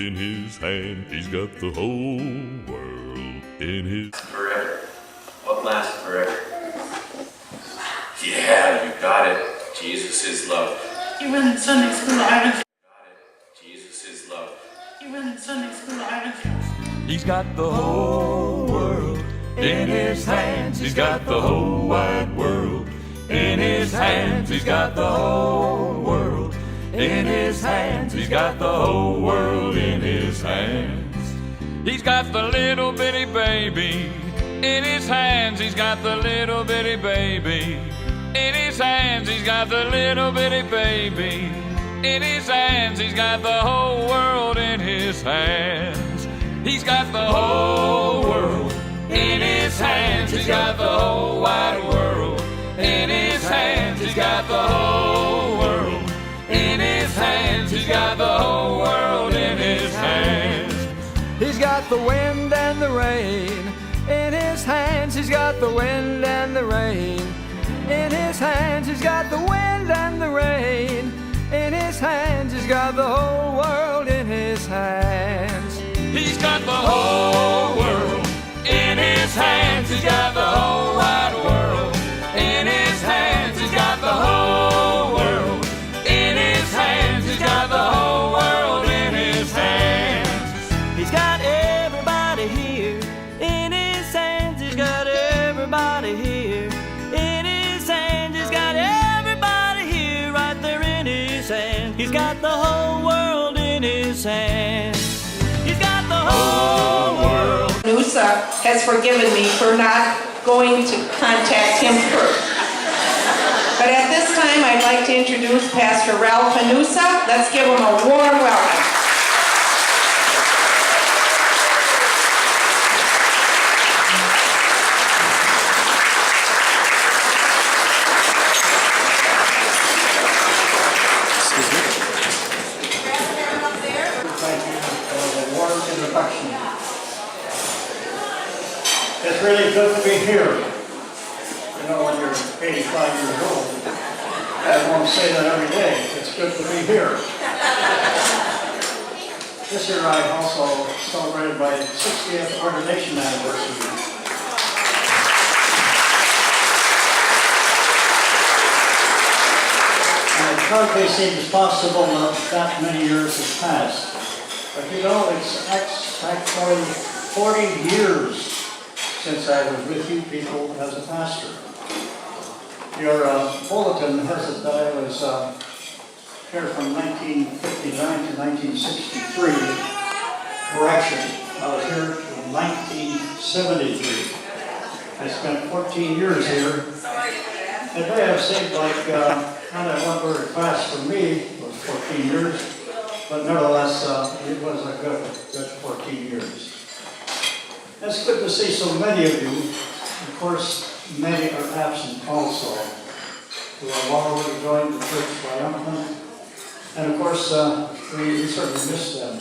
in his hand. He's got the whole world in his... Forever. What lasts forever? Yeah, you got it. Jesus is love. You went to Sunday school, haven't you? Got it. Jesus is love. You went to Sunday school, haven't you? He's got the whole world in his hands. He's got the whole wide world in his hands. He's got the whole world in his hands. He's got the whole world in his hands. He's got the little bitty baby in his hands. He's got the little bitty baby in his hands. He's got the little bitty baby in his hands. He's got the whole world in his hands. He's got the whole world in his hands. He's got the whole wide world in his hands. He's got the whole world in his hands. He's got the whole world in his hands. He's got the wind and the rain in his hands. He's got the wind and the rain in his hands. He's got the wind and the rain in his hands. He's got the whole world in his hands. He's got the whole world in his hands. He's got the whole wide world in his hands. He's got the whole world in his hands. He's got the whole world in his hands. He's got everybody here in his hands. He's got everybody here in his hands. He's got everybody here right there in his hands. He's got the whole world in his hands. He's got the whole world. Panusa has forgiven me for not going to contact him first. But at this time, I'd like to introduce Pastor Ralph Panusa. Let's give him a warm welcome. It's really good to be here. You know, when you're 85 years old, I won't say that every day. It's good to be here. This year I also celebrated my 60th ordination anniversary. And it hardly seems possible that many years have passed. But you know, it's actually 40 years since I was with you people as a pastor. Your bulletin has it that I was here from 1959 to 1963. Correction, I was here from 1973. I spent 14 years here. It may have seemed like not a went very fast for me, it was 14 years, but nevertheless, it was a good 14 years. It's good to see so many of you. Of course, many are absent also, who have already joined the church triumphant. And of course, we certainly miss them.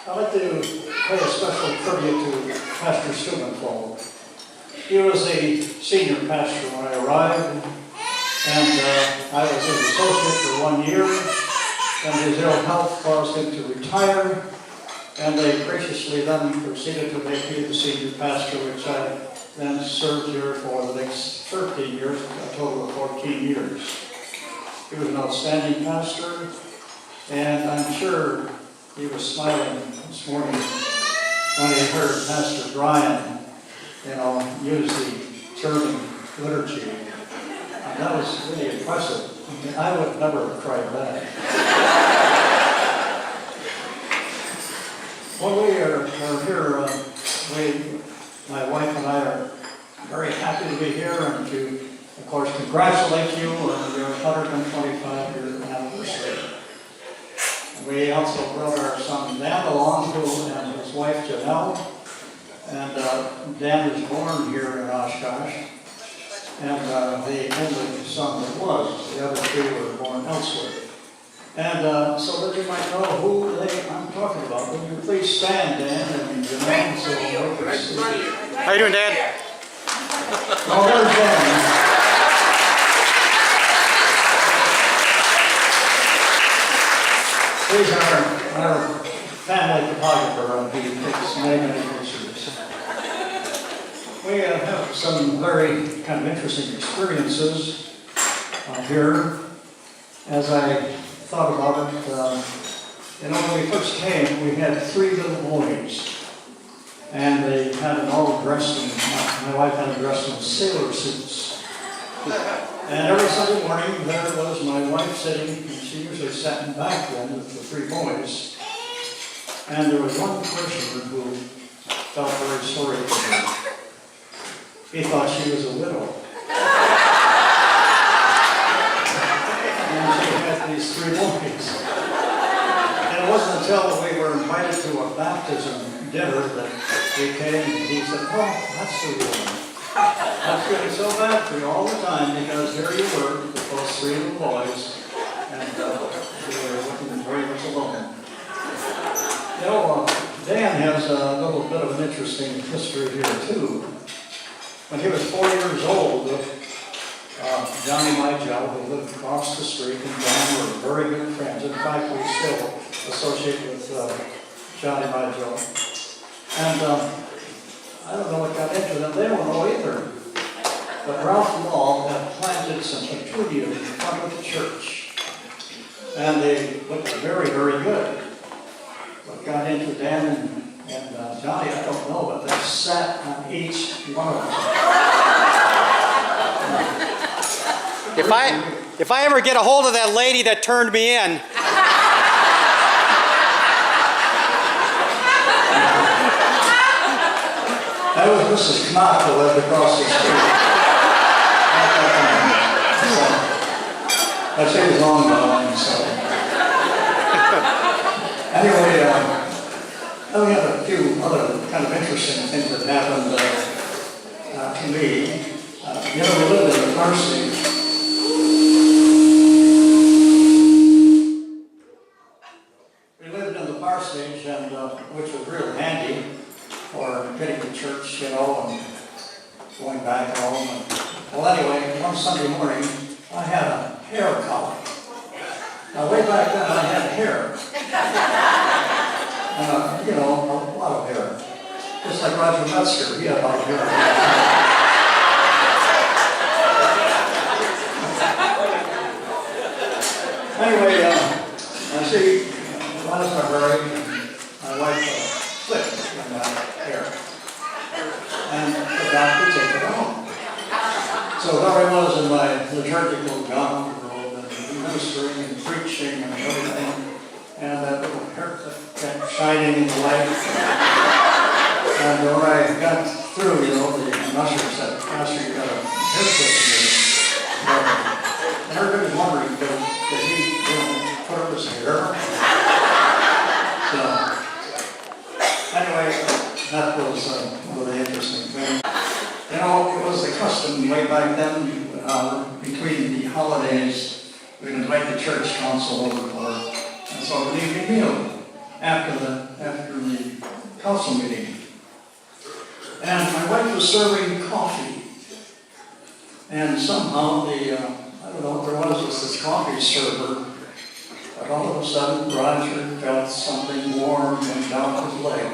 I'd like to pay a special tribute to Pastor Stubenfeld. He was a senior pastor when I arrived, and I was his associate for 1 year, and his ill health caused him to retire. And they graciously then proceeded to make me the senior pastor, which I then served here for the next 13 years, a total of 14 years. He was an outstanding pastor, and I'm sure he was smiling this morning when he heard Pastor Brian, use the German liturgy. And that was really impressive. I mean, I would never have tried that. When we are here, my wife and I are very happy to be here and to, of course, congratulate you on your 125-year anniversary. We also brought our son Dan along, and his wife Janelle. And Dan was born here in Oshkosh, and the only son that was. The other two were born elsewhere. And so that you might know who I'm talking about, would you please stand, Dan, and Janelle, so we can see. How you doing, Dan? Oh, there's Dan. These are our family photographer, and he takes many, many pictures. We have some very kind of interesting experiences here. As I thought about it, when we first came, we had 3 little boys. And they had them all dressed in, my wife had them dressed in sailor suits. And every Sunday morning, there was my wife sitting, and she usually sat in the back then with the 3 boys. And there was one person who felt very sorry for her. He thought she was a widow. And she had these 3 boys. And it wasn't until we were invited to a baptism dinner that he came and he said, "Oh, that's the woman. That's getting so bad for you all the time because here you were with those 3 little boys and you were looking very much alone." You know, Dan has a little bit of an interesting history here too. When he was 4 years old, Johnny Myjow, who lived across the street, and Dan were very good friends. In fact, we still associate with Johnny Myjow. And I don't know what got into them. They don't know either. But Ralph Law had planted some petunias in front of the church. And they looked very, very good. What got into Dan and Johnny, I don't know, but they sat on each one of them. If I ever get a hold of that lady that turned me in, that was Mrs. Knott who lived across the street. So, she was long gone, so. Anyway, then we had a few other kind of interesting things that happened to me. We lived in the parsonage. We lived in the parsonage, and which was real handy for getting to church, and going back home. Well, anyway, one Sunday morning, I had a hair collar. Now, way back then, I had hair. A lot of hair. Just like Roger Metzger, he had a lot of hair. Anyway, I see, last February, my wife slipped in that hair. And forgot to take it home. So there I was in my liturgical gown robe and ministering and preaching and everything. And that little haircut kept shining in the light. And when I got through, the usher said, "Pastor, you got a haircut here." And everybody was wondering, did he put up his hair? So, anyway, that was one of the interesting things. It was the custom way back then, between the holidays, we'd invite the church council over for and so an evening meal after the council meeting. And my wife was serving coffee. And somehow I don't know what there was this coffee server, but all of a sudden Roger felt something warm went down his leg.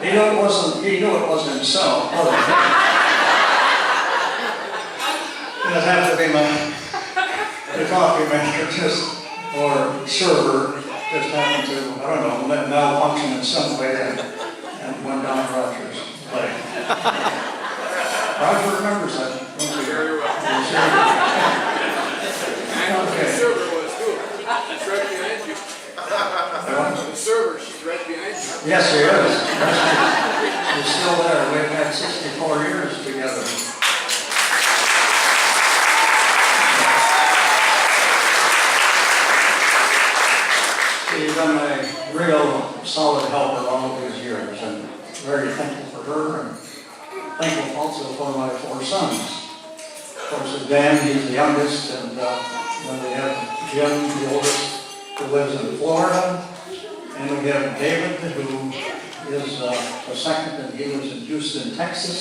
He knew it wasn't himself. It would have to be the coffee maker or server just happened to, I don't know, malfunction in some way and went down Roger's leg. Roger remembers that. Very well. Okay. The server was too. She's right behind you. The server, she's right behind you. Yes, he is. He's still there. We've had 64 years together. She's been a real solid helper all of these years, and very thankful for her, and thankful also for my 4 sons. Of course, Dan, he's the youngest, and then we have Jim, the oldest, who lives in Florida, and we have David, who is the second, and he lives in Houston, Texas,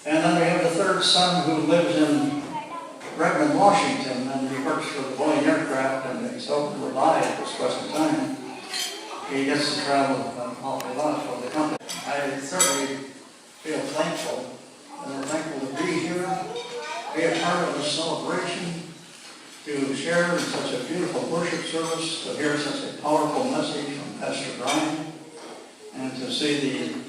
and then we have the 3rd son who lives in Redmond, Washington, and he works for the Boeing aircraft, and he's hoping to buy at this present time. he gets to travel an awful lot for the company. I certainly feel thankful, and I'm thankful to be here, be a part of this celebration, to share in such a beautiful worship service, to hear such a powerful message from Pastor Brian, and to see the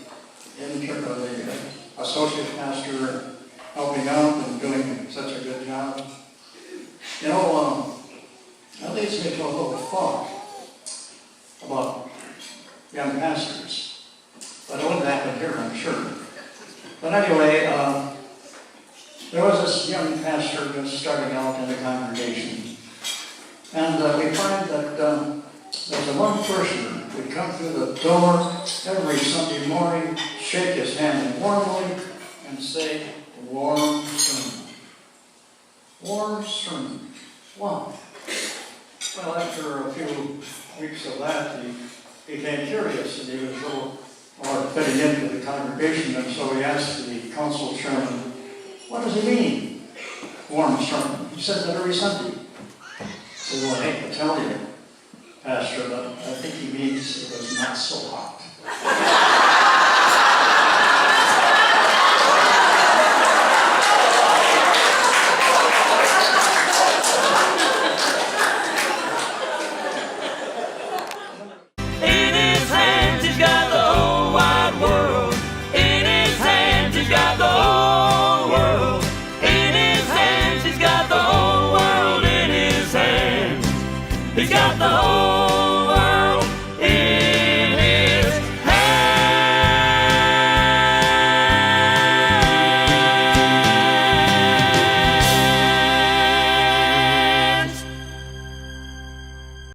associate pastor helping out and doing such a good job. You know, that leads me to a little thought about young pastors. But it wouldn't happen here, I'm sure. But anyway, there was this young pastor just starting out in the congregation. And we find that there's a one person would come through the door every Sunday morning, shake his hand warmly, and say, "Warm sermon." Warm sermon. Wow. Well, after a few weeks of that, he became curious, and he was a little more fitting into the congregation, and so he asked the council chairman, "What does he mean, warm sermon?" He said that every Sunday. I said, "Well, I hate to tell you, Pastor, but I think he means it was not so hot."